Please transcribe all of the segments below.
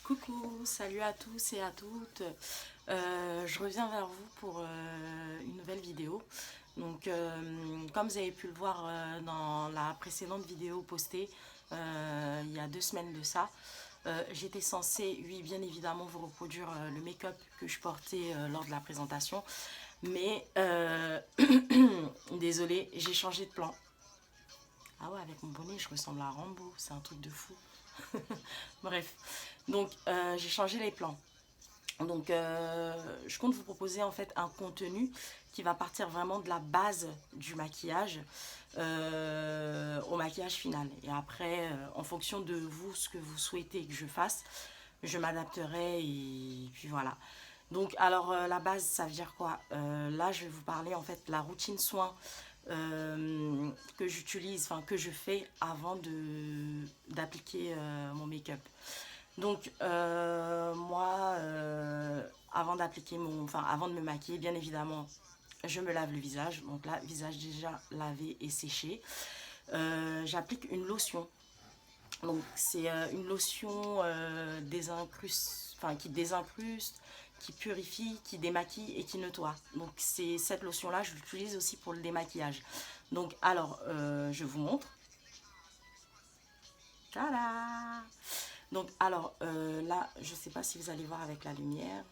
Coucou, salut à tous et à toutes. Je reviens vers vous pour une nouvelle vidéo. Donc, comme vous avez pu le voir dans la précédente vidéo postée il y a 2 semaines de ça, j'étais censée, oui, bien évidemment, vous reproduire le make-up que je portais lors de la présentation. Mais, désolée, j'ai changé de plan. Ah ouais, avec mon bonnet, je ressemble à Rambo, c'est un truc de fou. Bref, donc j'ai changé les plans. Donc, je compte vous proposer en fait un contenu qui va partir vraiment de la base du maquillage au maquillage final. Et après, en fonction de vous, ce que vous souhaitez que je fasse, je m'adapterai et puis voilà. Donc, alors, la base, ça veut dire quoi? Là, je vais vous parler en fait de la routine soin que j'utilise, enfin que je fais avant d'appliquer mon make-up. Donc, moi, avant de me maquiller, bien évidemment, je me lave le visage. Donc là, visage déjà lavé et séché. J'applique une lotion. Donc, c'est une lotion qui désincruste, qui purifie, qui démaquille et qui nettoie. Donc, c'est cette lotion-là, je l'utilise aussi pour le démaquillage. Donc, alors, je vous montre. Tada! Donc, alors, là, je ne sais pas si vous allez voir avec la lumière.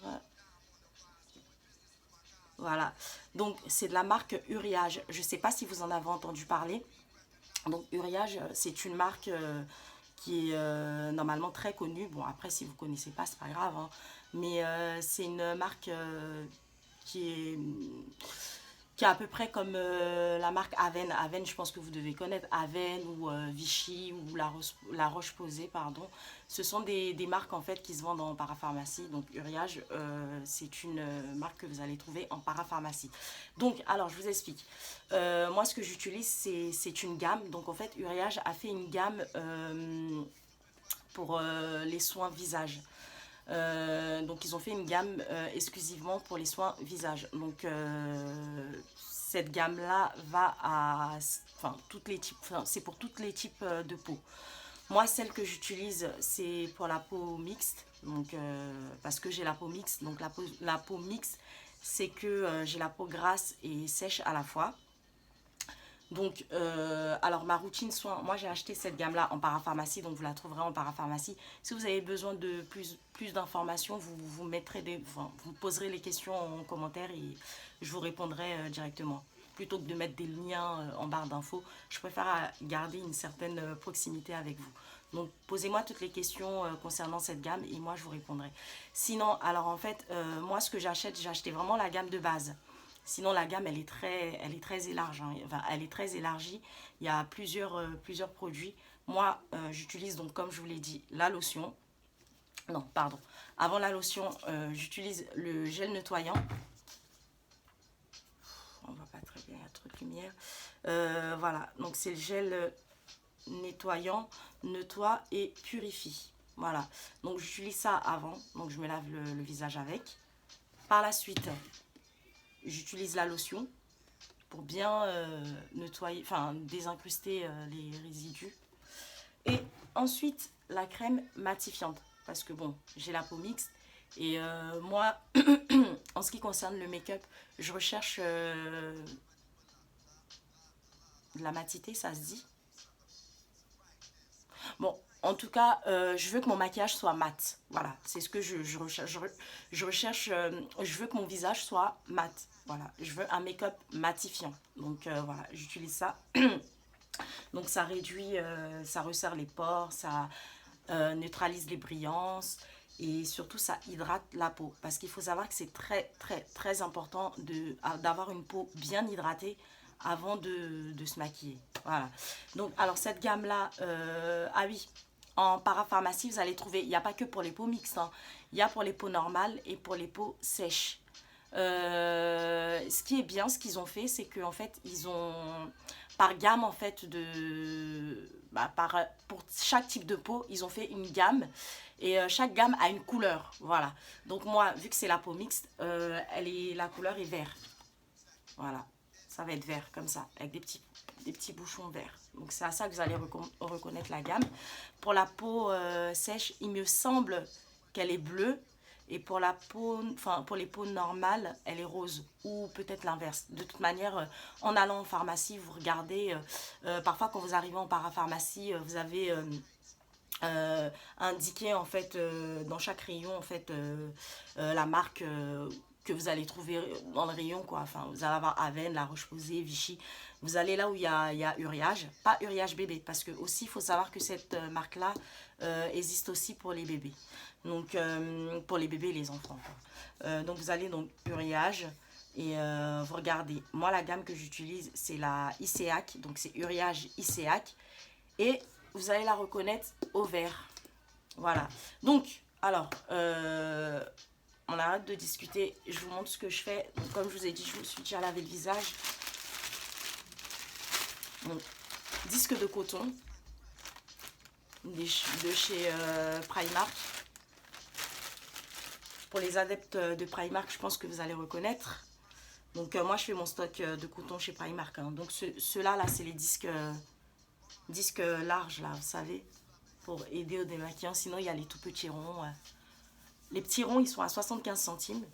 Voilà. Donc, c'est de la marque Uriage. Je ne sais pas si vous en avez entendu parler. Donc, Uriage, c'est une marque qui est normalement très connue. Bon, après, si vous ne connaissez pas, c'est pas grave, hein. Mais c'est une marque qui est à peu près comme la marque Aven. Aven, je pense que vous devez connaître Aven ou Vichy ou La Roche-Posay, pardon. Ce sont des marques en fait qui se vendent en parapharmacie. Donc Uriage, c'est une marque que vous allez trouver en parapharmacie. Donc, alors, je vous explique. Moi, ce que j'utilise, c'est une gamme. Donc, en fait, Uriage a fait une gamme pour les soins visage. Donc ils ont fait une gamme exclusivement pour les soins visage. Donc cette gamme là va à enfin toutes les types, enfin, c'est pour tous les types de peau. Moi celle que j'utilise c'est pour la peau mixte. Donc parce que j'ai la peau mixte. Donc la peau mixte c'est que j'ai la peau grasse et sèche à la fois. Donc, alors ma routine soin, moi j'ai acheté cette gamme-là en parapharmacie, donc vous la trouverez en parapharmacie. Si vous avez besoin de plus d'informations, vous mettrez enfin, vous me poserez les questions en commentaire et je vous répondrai directement. Plutôt que de mettre des liens en barre d'infos, je préfère garder une certaine proximité avec vous. Donc posez-moi toutes les questions concernant cette gamme et moi je vous répondrai. Sinon, alors en fait, moi ce que j'achète, j'ai acheté vraiment la gamme de base. Sinon, la gamme, elle est très élargie, hein. Enfin, elle est très élargie. Il y a plusieurs produits. Moi, j'utilise donc, comme je vous l'ai dit, la lotion. Non, pardon. Avant la lotion, j'utilise le gel nettoyant. On voit pas très bien, il y a trop de lumière. Voilà, donc c'est le gel nettoyant, nettoie et purifie. Voilà, donc j'utilise ça avant. Donc je me lave le visage avec. Par la suite, j'utilise la lotion pour bien nettoyer, enfin désincruster les résidus. Et ensuite, la crème matifiante. Parce que bon, j'ai la peau mixte. Et moi, en ce qui concerne le make-up, je recherche de la matité, ça se dit. Bon, en tout cas, je veux que mon maquillage soit mat. Voilà, c'est ce que je recherche. Je recherche, je veux que mon visage soit mat. Voilà, je veux un make-up matifiant. Donc voilà, j'utilise ça. Donc ça réduit, ça resserre les pores, ça neutralise les brillances et surtout ça hydrate la peau. Parce qu'il faut savoir que c'est très important d'avoir une peau bien hydratée avant de se maquiller. Voilà. Donc alors cette gamme là, ah oui, en parapharmacie vous allez trouver, il n'y a pas que pour les peaux mixtes, hein. Il y a pour les peaux normales et pour les peaux sèches. Ce qui est bien, ce qu'ils ont fait, c'est qu'en fait, ils ont par gamme en fait pour chaque type de peau, ils ont fait une gamme et chaque gamme a une couleur. Voilà. Donc moi, vu que c'est la peau mixte, la couleur est vert. Voilà. Ça va être vert comme ça, avec des petits bouchons verts. Donc c'est à ça que vous allez reconnaître la gamme. Pour la peau sèche, il me semble qu'elle est bleue. Et pour la peau, enfin pour les peaux normales, elle est rose. Ou peut-être l'inverse. De toute manière, en allant en pharmacie, vous regardez. Parfois, quand vous arrivez en parapharmacie, vous avez indiqué en fait dans chaque rayon en fait la marque que vous allez trouver dans le rayon quoi. Enfin, vous allez avoir Aven, La Roche-Posay, Vichy. Vous allez là où il y a Uriage, pas Uriage bébé, parce que aussi il faut savoir que cette marque-là existe aussi pour les bébés. Donc pour les bébés et les enfants. Quoi. Donc vous allez donc Uriage et vous regardez. Moi la gamme que j'utilise c'est la ICEAC, donc c'est Uriage ICEAC et vous allez la reconnaître au vert. Voilà. Donc alors on arrête de discuter. Je vous montre ce que je fais. Donc, comme je vous ai dit, je me suis déjà lavé le visage. Donc, disque de coton de chez Primark. Pour les adeptes de Primark, je pense que vous allez reconnaître. Donc moi je fais mon stock de coton chez Primark. Hein. Donc ceux-là, là, c'est les disques larges, là, vous savez, pour aider au démaquillant. Sinon, il y a les tout petits ronds. Les petits ronds, ils sont à 75 centimes.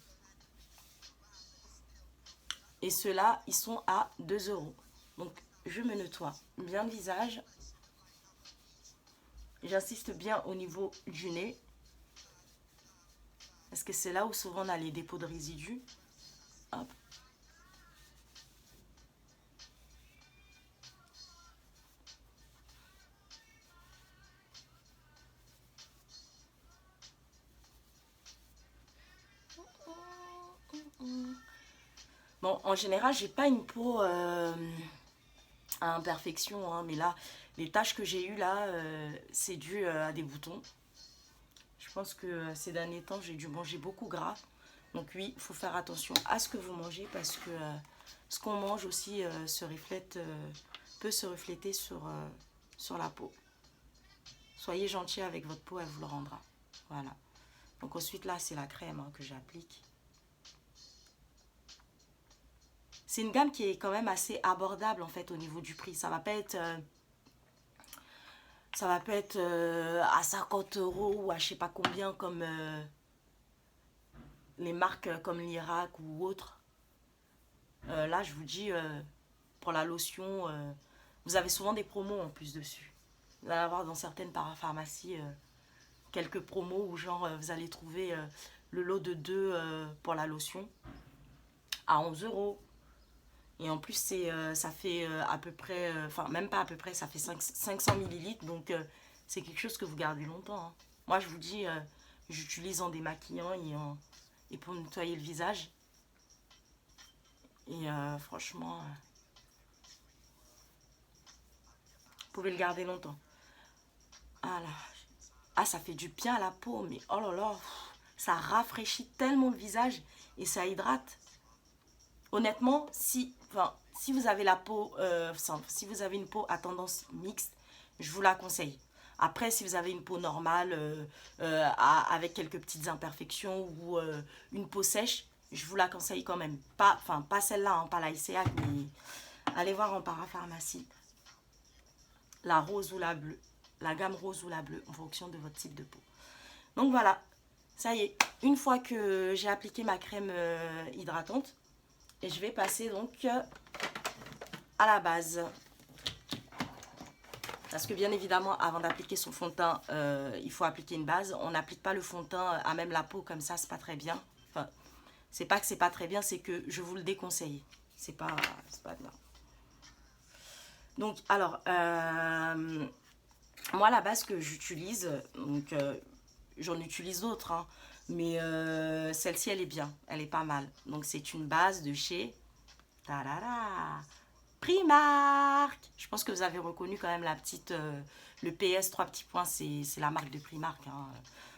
Et ceux-là, ils sont à 2 €. Donc, je me nettoie bien le visage. J'insiste bien au niveau du nez. Parce que c'est là où souvent on a les dépôts de résidus. Hop. Bon, en général, j'ai pas une peau à imperfection, hein, mais là, les taches que j'ai eues là, c'est dû à des boutons. Je pense que ces derniers temps, j'ai dû manger beaucoup gras. Donc oui, il faut faire attention à ce que vous mangez parce que ce qu'on mange aussi peut se refléter sur la peau. Soyez gentil avec votre peau, elle vous le rendra. Voilà. Donc ensuite là, c'est la crème hein, que j'applique. C'est une gamme qui est quand même assez abordable en fait au niveau du prix. Ça va pas être à 50 € ou à je sais pas combien comme les marques comme l'Irak ou autres. Là, je vous dis, pour la lotion, vous avez souvent des promos en plus dessus. Vous allez avoir dans certaines parapharmacies quelques promos où genre vous allez trouver le lot de 2 pour la lotion à 11 €. Et en plus, ça fait à peu près, enfin même pas à peu près, ça fait 500 millilitres. Donc c'est quelque chose que vous gardez longtemps. Hein. Moi, je vous dis, j'utilise en démaquillant et pour nettoyer le visage. Et franchement, vous pouvez le garder longtemps. Ah là, ça fait du bien à la peau, mais oh là là, ça rafraîchit tellement le visage et ça hydrate. Honnêtement, si vous avez la peau, si vous avez une peau à tendance mixte, je vous la conseille. Après, si vous avez une peau normale, avec quelques petites imperfections ou une peau sèche, je vous la conseille quand même. Pas celle-là, hein, pas la ICEAC, mais allez voir en parapharmacie. La rose ou la bleue. La gamme rose ou la bleue, en fonction de votre type de peau. Donc voilà, ça y est. Une fois que j'ai appliqué ma crème hydratante, et je vais passer donc à la base. Parce que bien évidemment, avant d'appliquer son fond de teint, il faut appliquer une base. On n'applique pas le fond de teint à même la peau comme ça, c'est pas très bien. Enfin, c'est pas que c'est pas très bien, c'est que je vous le déconseille. C'est pas bien. Donc, alors, moi, la base que j'utilise, donc j'en utilise d'autres, hein, mais celle-ci, elle est bien, elle est pas mal. Donc, c'est une base de chez Primark. Je pense que vous avez reconnu quand même le PS 3 petits points, c'est la marque de Primark hein,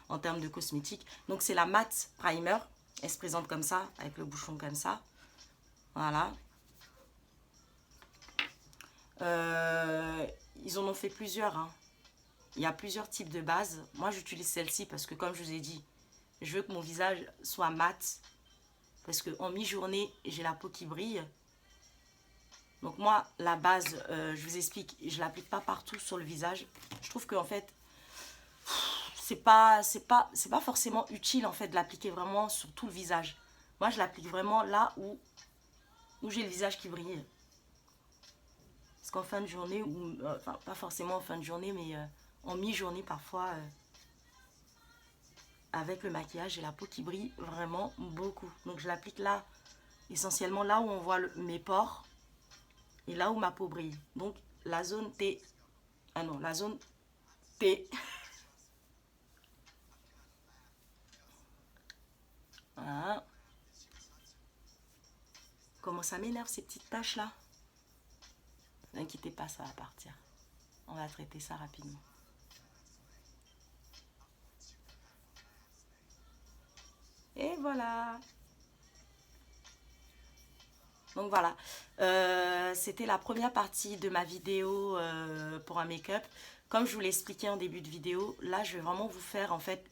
en termes de cosmétiques. Donc, c'est la Matte Primer. Elle se présente comme ça, avec le bouchon comme ça. Voilà. Ils en ont fait plusieurs. Hein. Il y a plusieurs types de bases. Moi, j'utilise celle-ci parce que, comme je vous ai dit, je veux que mon visage soit mat. Parce qu'en mi-journée, j'ai la peau qui brille. Donc moi, la base, je vous explique, je ne l'applique pas partout sur le visage. Je trouve qu'en fait, c'est pas forcément utile en fait de l'appliquer vraiment sur tout le visage. Moi, je l'applique vraiment là où j'ai le visage qui brille. Parce qu'en fin de journée, ou enfin pas forcément en fin de journée, mais en mi-journée parfois, avec le maquillage, j'ai la peau qui brille vraiment beaucoup. Donc je l'applique là, essentiellement là où on voit mes pores et là où ma peau brille. Donc la zone T, ah non, la zone T. Voilà. Comment ça m'énerve ces petites taches là. Ne vous inquiétez pas, ça va partir. On va traiter ça rapidement. Et voilà. Donc voilà, c'était la première partie de ma vidéo pour un make-up. Comme je vous l'ai expliqué en début de vidéo, là je vais vraiment vous faire en fait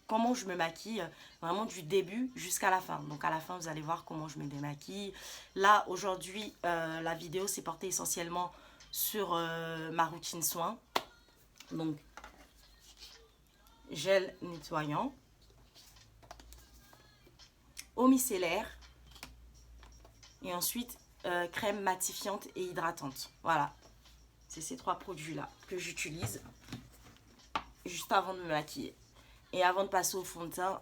comment je me maquille, vraiment du début jusqu'à la fin. Donc à la fin vous allez voir comment je me démaquille. Là aujourd'hui la vidéo s'est portée essentiellement sur ma routine soin. Donc gel nettoyant, eau micellaire. Et ensuite, crème matifiante et hydratante. Voilà. C'est ces trois produits-là que j'utilise juste avant de me maquiller. Et avant de passer au fond de teint,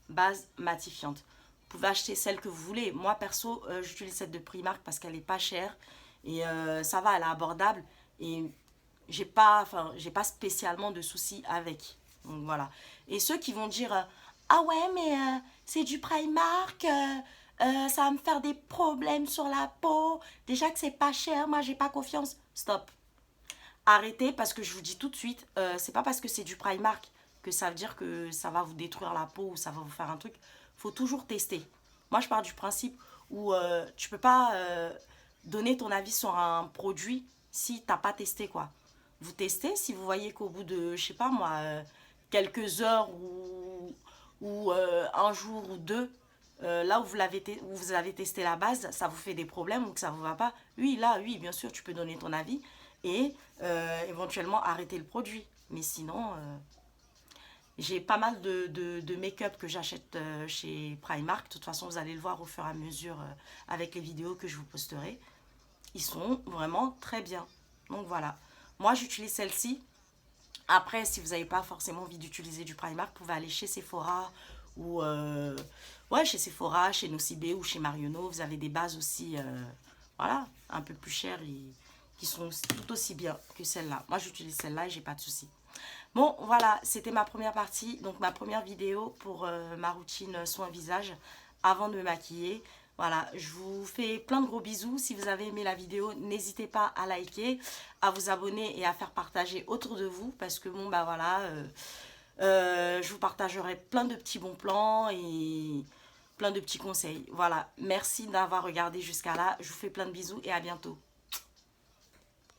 base matifiante. Vous pouvez acheter celle que vous voulez. Moi, perso, j'utilise celle de Primark parce qu'elle n'est pas chère. Et ça va, elle est abordable. Et j'ai pas spécialement de soucis avec. Donc voilà. Et ceux qui vont dire ah ouais, mais c'est du Primark, ça va me faire des problèmes sur la peau. Déjà que c'est pas cher, moi j'ai pas confiance. Stop. Arrêtez parce que je vous dis tout de suite, c'est pas parce que c'est du Primark que ça veut dire que ça va vous détruire la peau ou ça va vous faire un truc. Faut toujours tester. Moi je pars du principe où tu peux pas donner ton avis sur un produit si t'as pas testé quoi. Vous testez, si vous voyez qu'au bout de, je sais pas moi, quelques heures ou un jour ou deux, là où vous avez testé la base, ça vous fait des problèmes ou que ça vous va pas, oui, là, oui, bien sûr, tu peux donner ton avis et éventuellement arrêter le produit. Mais sinon, j'ai pas mal de make-up que j'achète chez Primark. De toute façon, vous allez le voir au fur et à mesure avec les vidéos que je vous posterai. Ils sont vraiment très bien. Donc voilà. Moi, j'utilise celle-ci. Après, si vous n'avez pas forcément envie d'utiliser du Primark, vous pouvez aller chez Sephora ou ouais, chez Sephora, chez Nocibé ou chez Marionneau. Vous avez des bases aussi, voilà, un peu plus chères et qui sont tout aussi bien que celle-là. Moi, j'utilise celle-là et j'ai pas de souci. Bon, voilà, c'était ma première partie, donc ma première vidéo pour ma routine soin visage avant de me maquiller. Voilà, je vous fais plein de gros bisous. Si vous avez aimé la vidéo, n'hésitez pas à liker, à vous abonner et à faire partager autour de vous. Parce que bon, bah voilà, je vous partagerai plein de petits bons plans et plein de petits conseils. Voilà, merci d'avoir regardé jusqu'à là. Je vous fais plein de bisous et à bientôt.